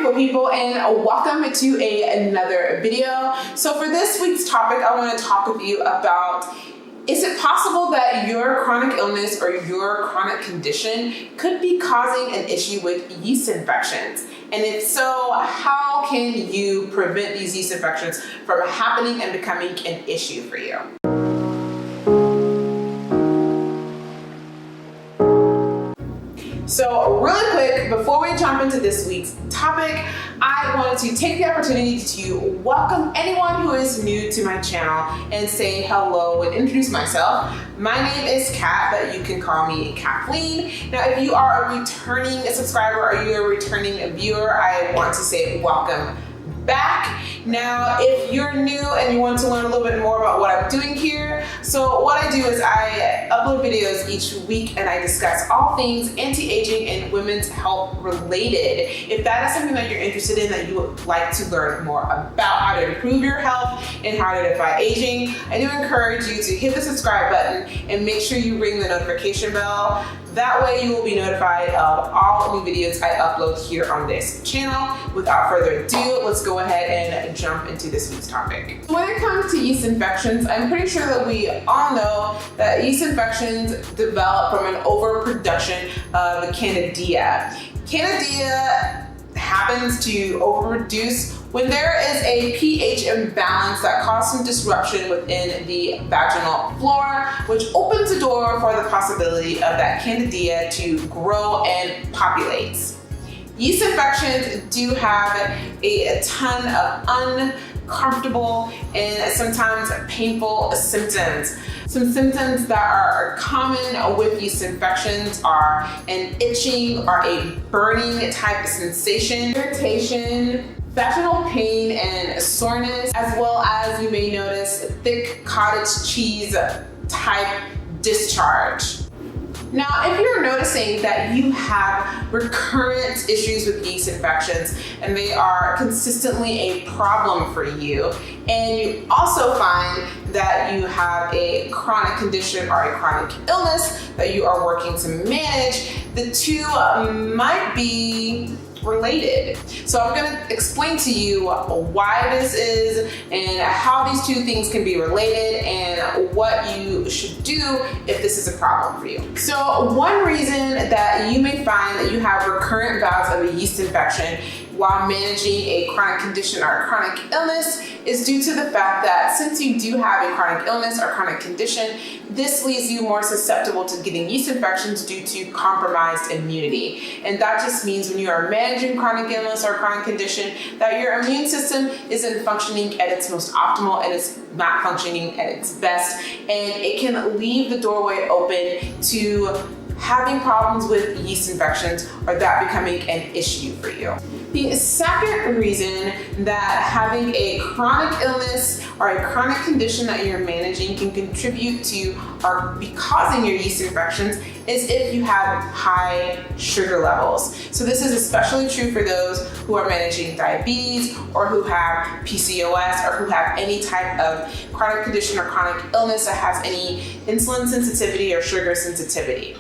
beautiful people, and welcome to another video. So for this week's topic, I want to talk with you about, is it possible that your chronic illness or your chronic condition could be causing an issue with yeast infections? And if so, how can you prevent these yeast infections from happening and becoming an issue for you? So really quick, before we jump into this week's topic, I wanted to take the opportunity to welcome anyone who is new to my channel and say hello and introduce myself. My name is Kat, but you can call me Kathleen. Now, if you are a returning subscriber or you're a returning viewer, I want to say welcome back. Now, if you're new and you want to learn a little bit more about what I'm doing here, so what I do is I upload videos each week and I discuss all things anti-aging and women's health related. If that is something that you're interested in, that you would like to learn more about how to improve your health and how to defy aging, I do encourage you to hit the subscribe button and make sure you ring the notification bell. That way you will be notified of all new videos I upload here on this channel. Without further ado, let's go ahead and jump into this week's topic. When it comes to yeast infections, I'm pretty sure that we all know that yeast infections develop from an overproduction of Candida. Candida happens to overproduce when there is a pH imbalance that causes some disruption within the vaginal flora, which opens the door for the possibility of that Candida to grow and populate. Yeast infections do have a ton of uncomfortable and sometimes painful symptoms. Some symptoms that are common with yeast infections are an itching or a burning type of sensation, irritation, vaginal pain and soreness, as well as you may notice thick cottage cheese type discharge. Now, if you're noticing that you have recurrent issues with yeast infections and they are consistently a problem for you, and you also find that you have a chronic condition or a chronic illness that you are working to manage, the two might be related. So I'm going to explain to you why this is and how these two things can be related and what you should do if this is a problem for you. So one reason that you may find that you have recurrent bouts of a yeast infection while managing a chronic condition or a chronic illness is due to the fact that since you do have a chronic illness or chronic condition, this leaves you more susceptible to getting yeast infections due to compromised immunity. And that just means when you are managing chronic illness or chronic condition, that your immune system isn't functioning at its most optimal and it's not functioning at its best. And it can leave the doorway open to having problems with yeast infections or that becoming an issue for you. The second reason that having a chronic illness or a chronic condition that you're managing can contribute to or be causing your yeast infections is if you have high sugar levels. So this is especially true for those who are managing diabetes or who have PCOS or who have any type of chronic condition or chronic illness that has any insulin sensitivity or sugar sensitivity.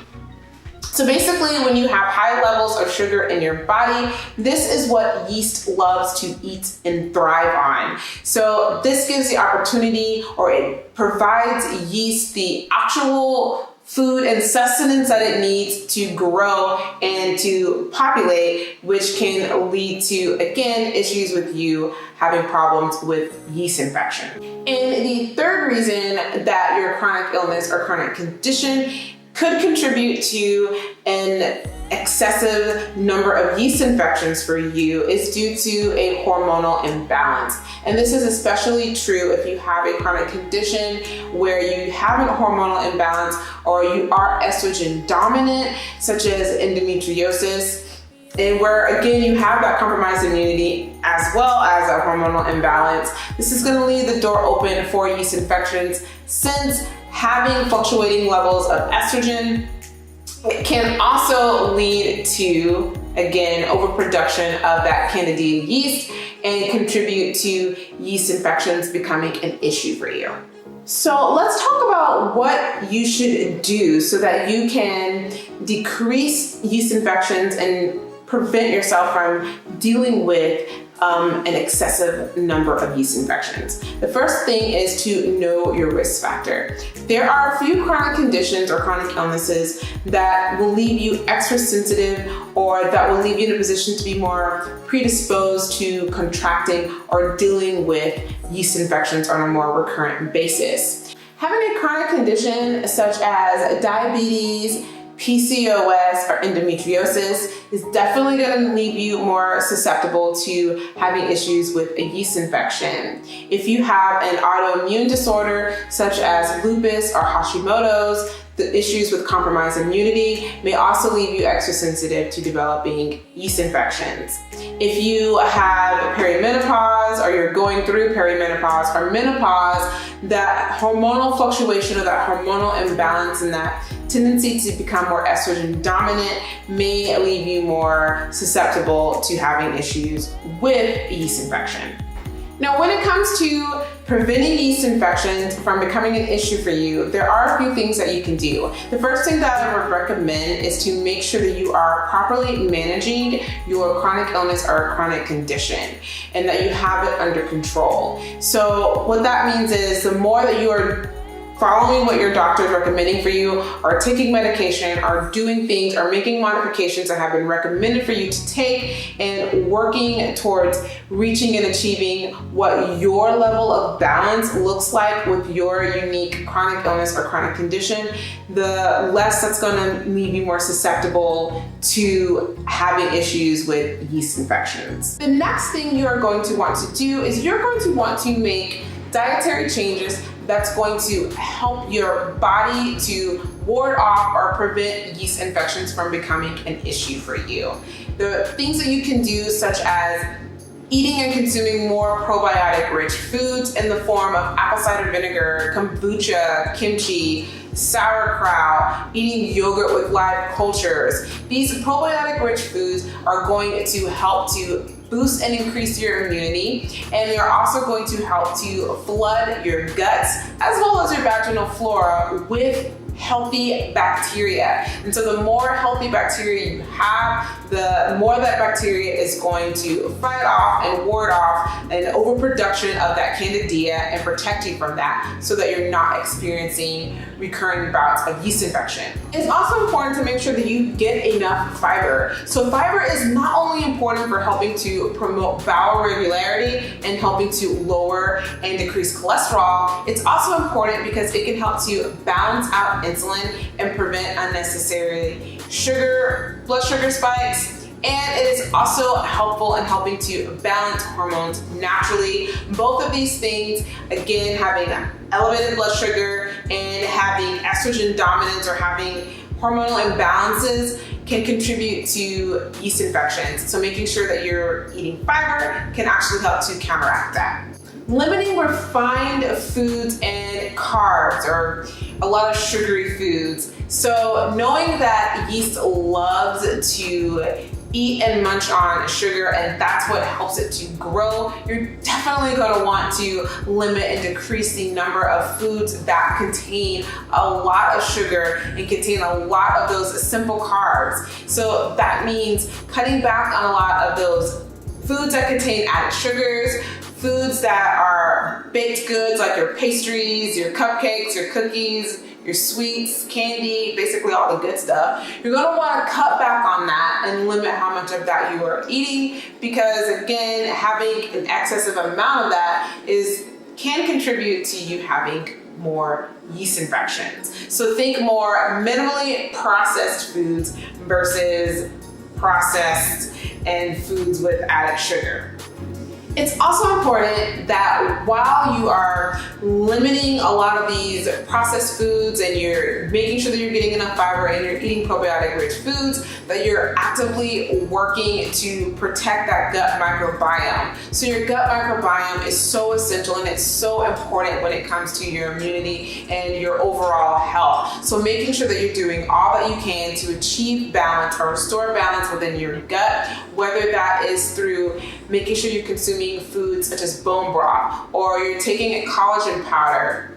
So basically, when you have high levels of sugar in your body, this is what yeast loves to eat and thrive on. So this gives the opportunity, or it provides yeast the actual food and sustenance that it needs to grow and to populate, which can lead to, again, issues with you having problems with yeast infection. And the third reason that your chronic illness or chronic condition could contribute to an excessive number of yeast infections for you is due to a hormonal imbalance. And this is especially true if you have a chronic condition where you have a hormonal imbalance or you are estrogen dominant, such as endometriosis, and where again you have that compromised immunity as well as a hormonal imbalance. This is going to leave the door open for yeast infections, since having fluctuating levels of estrogen, it can also lead to, again, overproduction of that Candida yeast and contribute to yeast infections becoming an issue for you. So let's talk about what you should do so that you can decrease yeast infections and prevent yourself from dealing with an excessive number of yeast infections. The first thing is to know your risk factor. There are a few chronic conditions or chronic illnesses that will leave you extra sensitive or that will leave you in a position to be more predisposed to contracting or dealing with yeast infections on a more recurrent basis. Having a chronic condition such as diabetes, PCOS, or endometriosis is definitely going to leave you more susceptible to having issues with a yeast infection. If you have an autoimmune disorder such as lupus or Hashimoto's, the issues with compromised immunity may also leave you extra sensitive to developing yeast infections. If you have perimenopause or you're going through perimenopause or menopause, that hormonal fluctuation or that hormonal imbalance and that tendency to become more estrogen dominant may leave you more susceptible to having issues with yeast infection. Now, when it comes to preventing yeast infections from becoming an issue for you, there are a few things that you can do. The first thing that I would recommend is to make sure that you are properly managing your chronic illness or chronic condition and that you have it under control. So what that means is the more that you are following what your doctor is recommending for you, or taking medication, or doing things, or making modifications that have been recommended for you to take, and working towards reaching and achieving what your level of balance looks like with your unique chronic illness or chronic condition, the less that's going to leave you more susceptible to having issues with yeast infections. The next thing you are going to want to do is you're going to want to make dietary changes that's going to help your body to ward off or prevent yeast infections from becoming an issue for you. The things that you can do, such as eating and consuming more probiotic-rich foods in the form of apple cider vinegar, kombucha, kimchi, sauerkraut, eating yogurt with live cultures. These probiotic-rich foods are going to help to boost and increase your immunity, and they are also going to help to flood your guts as well as your vaginal flora with healthy bacteria. And so the more healthy bacteria you have, the more that bacteria is going to fight off and ward off an overproduction of that candida and protect you from that so that you're not experiencing recurring bouts of yeast infection. It's also important to make sure that you get enough fiber. So fiber is not only important for helping to promote bowel regularity and helping to lower and decrease cholesterol, it's also important because it can help to balance out insulin and prevent unnecessary blood sugar spikes, and it is also helpful in helping to balance hormones naturally. Both of these things, again, having elevated blood sugar and having estrogen dominance or having hormonal imbalances, can contribute to yeast infections. So making sure that you're eating fiber can actually help to counteract that. Limiting refined foods and carbs, or a lot of sugary foods. So knowing that yeast loves to eat and munch on sugar, and that's what helps it to grow, you're definitely going to want to limit and decrease the number of foods that contain a lot of sugar and contain a lot of those simple carbs. So that means cutting back on a lot of those foods that contain added sugars, foods that are baked goods like your pastries, your cupcakes, your cookies, your sweets, candy, basically all the good stuff. You're going to want to cut back on that and limit how much of that you are eating, because again, having an excessive amount of that can contribute to you having more yeast infections. So think more minimally processed foods versus processed and foods with added sugar. It's also important that while you are limiting a lot of these processed foods and you're making sure that you're getting enough fiber and you're eating probiotic-rich foods, that you're actively working to protect that gut microbiome. So your gut microbiome is so essential and it's so important when it comes to your immunity and your overall health. So making sure that you're doing all that you can to achieve balance or restore balance within your gut, whether that is through making sure you're consuming foods such as bone broth, or you're taking a collagen powder,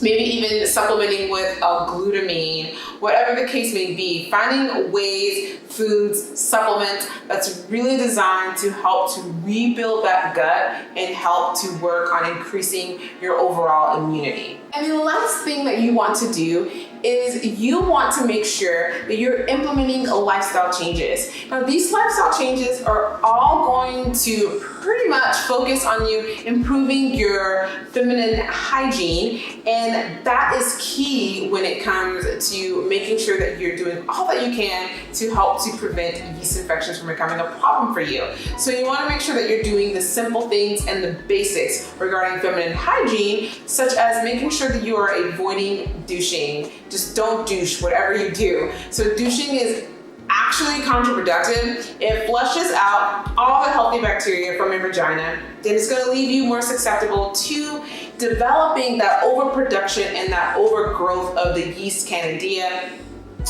maybe even supplementing with glutamine, whatever the case may be, finding ways, foods, supplements that's really designed to help to rebuild that gut and help to work on increasing your overall immunity. And the last thing that you want to do is you want to make sure that you're implementing lifestyle changes. Now, these lifestyle changes are all going to pretty much focus on you improving your feminine hygiene, and that is key when it comes to making sure that you're doing all that you can to help to prevent yeast infections from becoming a problem for you. So you want to make sure that you're doing the simple things and the basics regarding feminine hygiene, such as making sure that you are avoiding douching. Just don't douche, whatever you do. So douching is actually counterproductive. It flushes out all the healthy bacteria from your vagina. Then it's going to leave you more susceptible to developing that overproduction and that overgrowth of the yeast candida,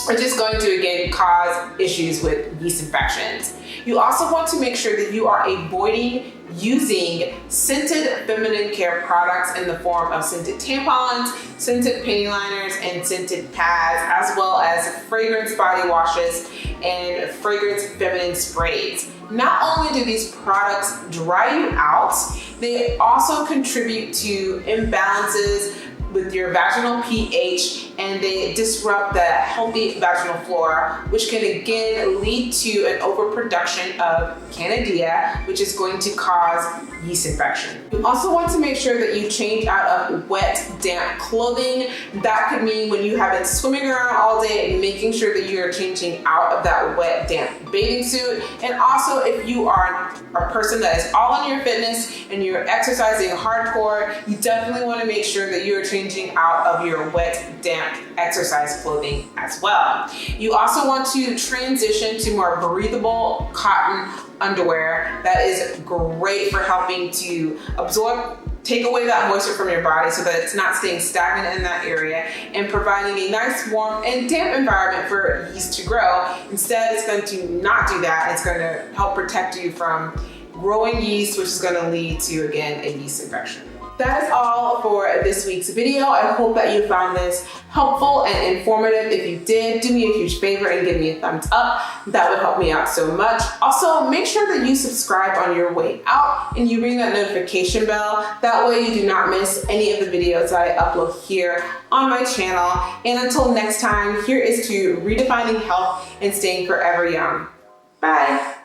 which is going to again cause issues with yeast infections. You also want to make sure that you are avoiding using scented feminine care products in the form of scented tampons, scented panty liners, and scented pads, as well as fragrance body washes and fragrance feminine sprays. Not only do these products dry you out, they also contribute to imbalances with your vaginal pH, and they disrupt the healthy vaginal flora, which can again lead to an overproduction of candida, which is going to cause yeast infection. You also want to make sure that you change out of wet, damp clothing. That could mean when you have been swimming around all day, making sure that you are changing out of that wet, damp bathing suit. And also, if you are a person that is all in your fitness and you're exercising hardcore, you definitely want to make sure that you're changing out of your wet, damp exercise clothing as well. You also want to transition to more breathable cotton underwear that is great for helping to absorb, take away that moisture from your body so that it's not staying stagnant in that area, and providing a nice, warm, and damp environment for yeast to grow. Instead, it's going to not do that. It's going to help protect you from growing yeast, which is going to lead to, again, a yeast infection. That is all for this week's video. I hope that you found this helpful and informative. If you did, do me a huge favor and give me a thumbs up. That would help me out so much. Also, make sure that you subscribe on your way out and you ring that notification bell. That way you do not miss any of the videos that I upload here on my channel. And until next time, here is to redefining health and staying forever young. Bye.